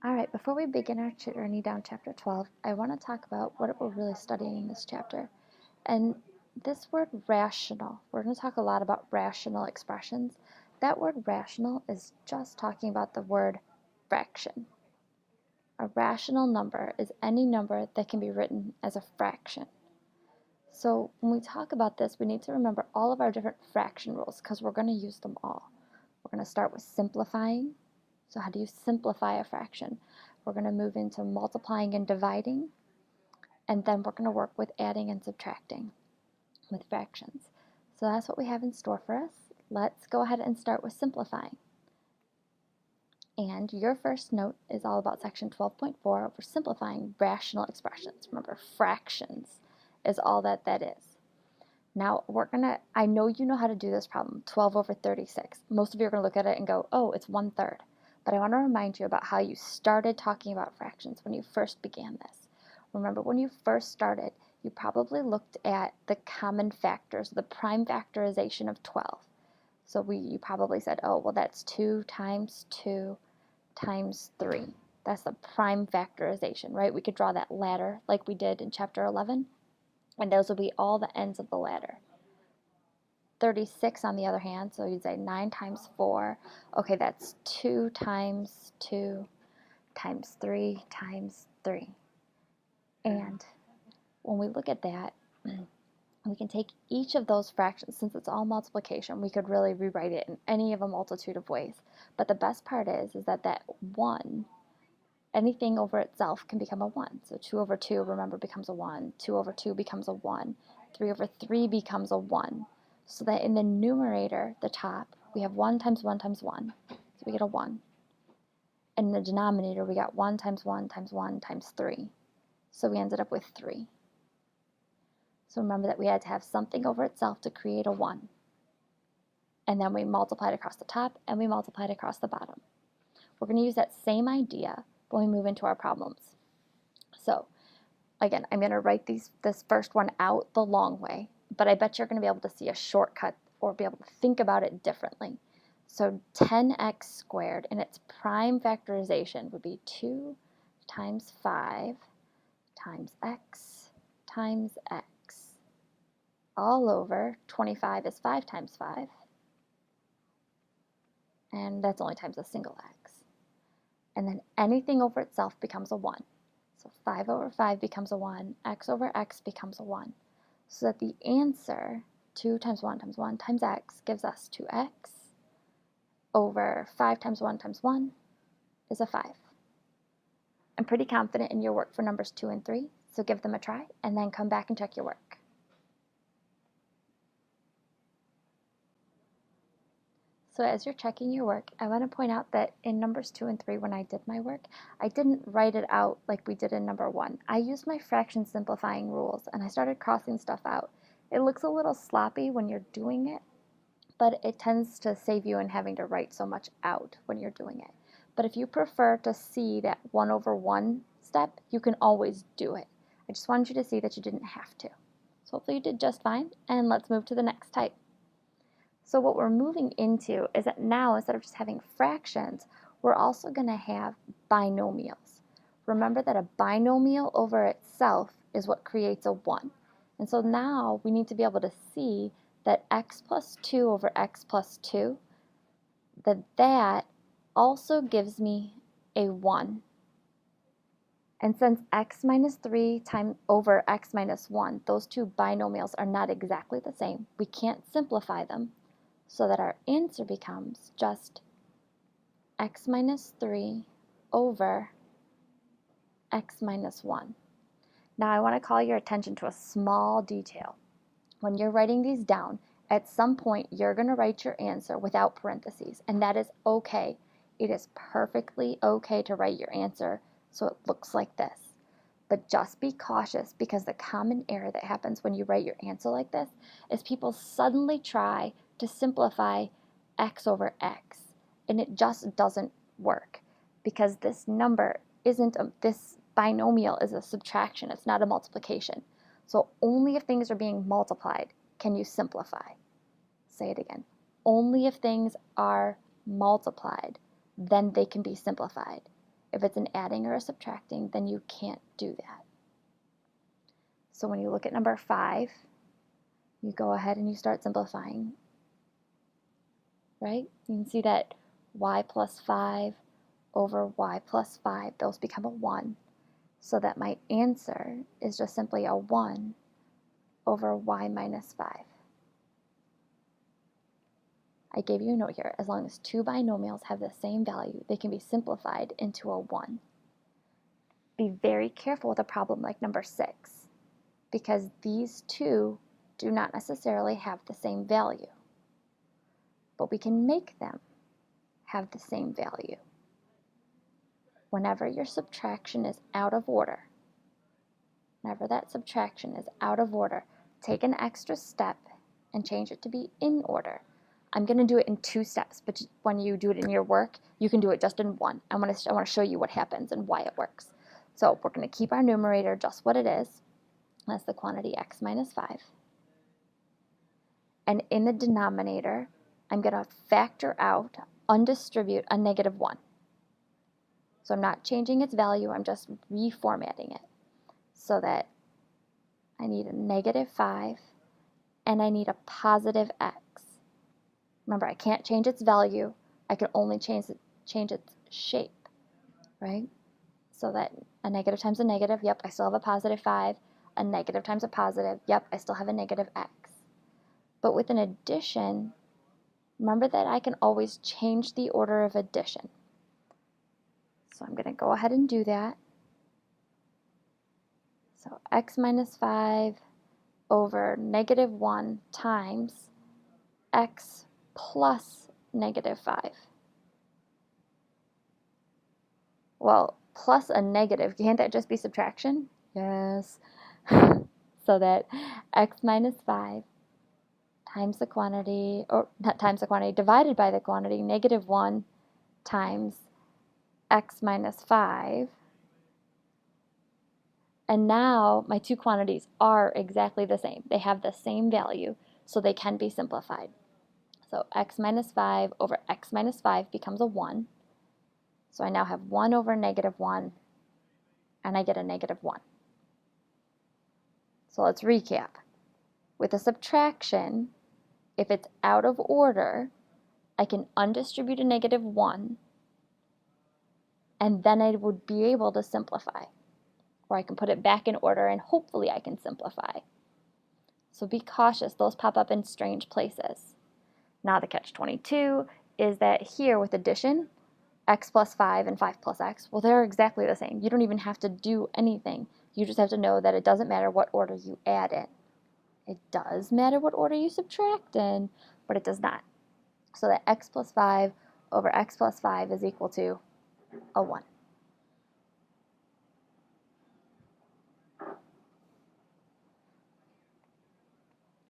All right, before we begin our journey down chapter 12, I want to talk about what we're really studying in this chapter. And this word rational, we're going to talk a lot about rational expressions. That word rational is just talking about the word fraction. A rational number is any number that can be written as a fraction. So when we talk about this, we need to remember all of our different fraction rules because we're going to use them all. We're going to start with simplifying. So how do you simplify a fraction? We're going to move into multiplying and dividing, and then we're going to work with adding and subtracting with fractions. So that's what we have in store for us. Let's go ahead and start with simplifying. And your first note is all about section 12.4 for simplifying rational expressions. Remember, fractions is all that is. Now I know you know how to do this problem, 12 over 36. Most of you are going to look at it and go, oh, it's 1/3. But I want to remind you about how you started talking about fractions when you first began this. Remember, when you first started, you probably looked at the common factors, the prime factorization of 12. So you probably said, oh, well, that's 2 times 2 times 3. That's the prime factorization, right? We could draw that ladder like we did in chapter 11, and those will be all the ends of the ladder. 36 on the other hand, so you'd say 9 times 4. Okay, that's 2 times 2 times 3 times 3. And when we look at that, we can take each of those fractions, since it's all multiplication, we could really rewrite it in any of a multitude of ways. But the best part is that 1, anything over itself can become a 1. So 2 over 2, remember, becomes a 1. 2 over 2 becomes a 1. 3 over 3 becomes a 1. So that in the numerator, the top, we have 1 times 1 times 1. So we get a 1. And in the denominator, we got 1 times 1 times 1 times 3. So we ended up with 3. So remember that we had to have something over itself to create a 1. And then we multiplied across the top and we multiplied across the bottom. We're going to use that same idea when we move into our problems. So again, I'm going to write this first one out the long way, but I bet you're going to be able to see a shortcut or be able to think about it differently. So 10x squared in its prime factorization would be 2 times 5 times x times x all over 25 is 5 times 5, and that's only times a single x. And then anything over itself becomes a 1. So 5 over 5 becomes a 1, x over x becomes a 1. So that the answer, 2 times 1 times 1 times x, gives us 2x over 5 times 1 times 1 is a 5. I'm pretty confident in your work for numbers 2 and 3, so give them a try and then come back and check your work. So as you're checking your work, I want to point out that in numbers 2 and 3, when I did my work, I didn't write it out like we did in number 1. I used my fraction simplifying rules, and I started crossing stuff out. It looks a little sloppy when you're doing it, but it tends to save you in having to write so much out when you're doing it. But if you prefer to see that 1 over 1 step, you can always do it. I just wanted you to see that you didn't have to. So hopefully you did just fine, and let's move to the next type. So what we're moving into is that now, instead of just having fractions, we're also going to have binomials. Remember that a binomial over itself is what creates a 1. And so now we need to be able to see that x plus 2 over x plus 2, that also gives me a 1. And since x minus 3 over x minus 1, those two binomials are not exactly the same, we can't simplify them, so that our answer becomes just x minus 3 over x minus 1. Now I want to call your attention to a small detail. When you're writing these down, at some point you're going to write your answer without parentheses, and that is okay. It is perfectly okay to write your answer so it looks like this. But just be cautious, because the common error that happens when you write your answer like this is people suddenly try to simplify x over x, and it just doesn't work, because this number this binomial is a subtraction, it's not a multiplication. So only if things are being multiplied can you simplify. Say it again. Only if things are multiplied, then they can be simplified. If it's an adding or a subtracting, then you can't do that. So when you look at number 5, you go ahead and you start simplifying, right? You can see that y plus 5 over y plus 5, those become a 1. So that my answer is just simply a 1 over y minus 5. I gave you a note here. As long as two binomials have the same value, they can be simplified into a 1. Be very careful with a problem like number 6, because these two do not necessarily have the same value. But we can make them have the same value. Whenever your subtraction is out of order, take an extra step and change it to be in order. I'm going to do it in 2 steps, but when you do it in your work, you can do it just in 1. I want to show you what happens and why it works. So we're going to keep our numerator just what it is. That's the quantity x minus 5. And in the denominator, I'm going to factor out, undistribute a negative 1. So I'm not changing its value, I'm just reformatting it. So that I need a negative 5 and I need a positive x. Remember, I can't change its value, I can only change its shape, right? So that a negative times a negative, yep, I still have a positive 5. A negative times a positive, yep, I still have a negative x. But with an addition, remember that I can always change the order of addition. So I'm going to go ahead and do that. So x minus 5 over negative 1 times x plus negative 5. Well, plus a negative, can't that just be subtraction? Yes. So that x minus 5 times the quantity, or not times the quantity, divided by the quantity, negative 1 times x minus 5. And now my two quantities are exactly the same. They have the same value, so they can be simplified. So x minus 5 over x minus 5 becomes a 1. So I now have 1 over negative 1, and I get a negative 1. So let's recap. With a subtraction, if it's out of order, I can undistribute a negative 1, and then I would be able to simplify. Or I can put it back in order, and hopefully I can simplify. So be cautious, those pop up in strange places. Now the catch-22 is that here with addition, x plus 5 and 5 plus x, well, they're exactly the same. You don't even have to do anything. You just have to know that it doesn't matter what order you add in. It does matter what order you subtract in, but it does not. So that x plus 5 over x plus 5 is equal to a 1.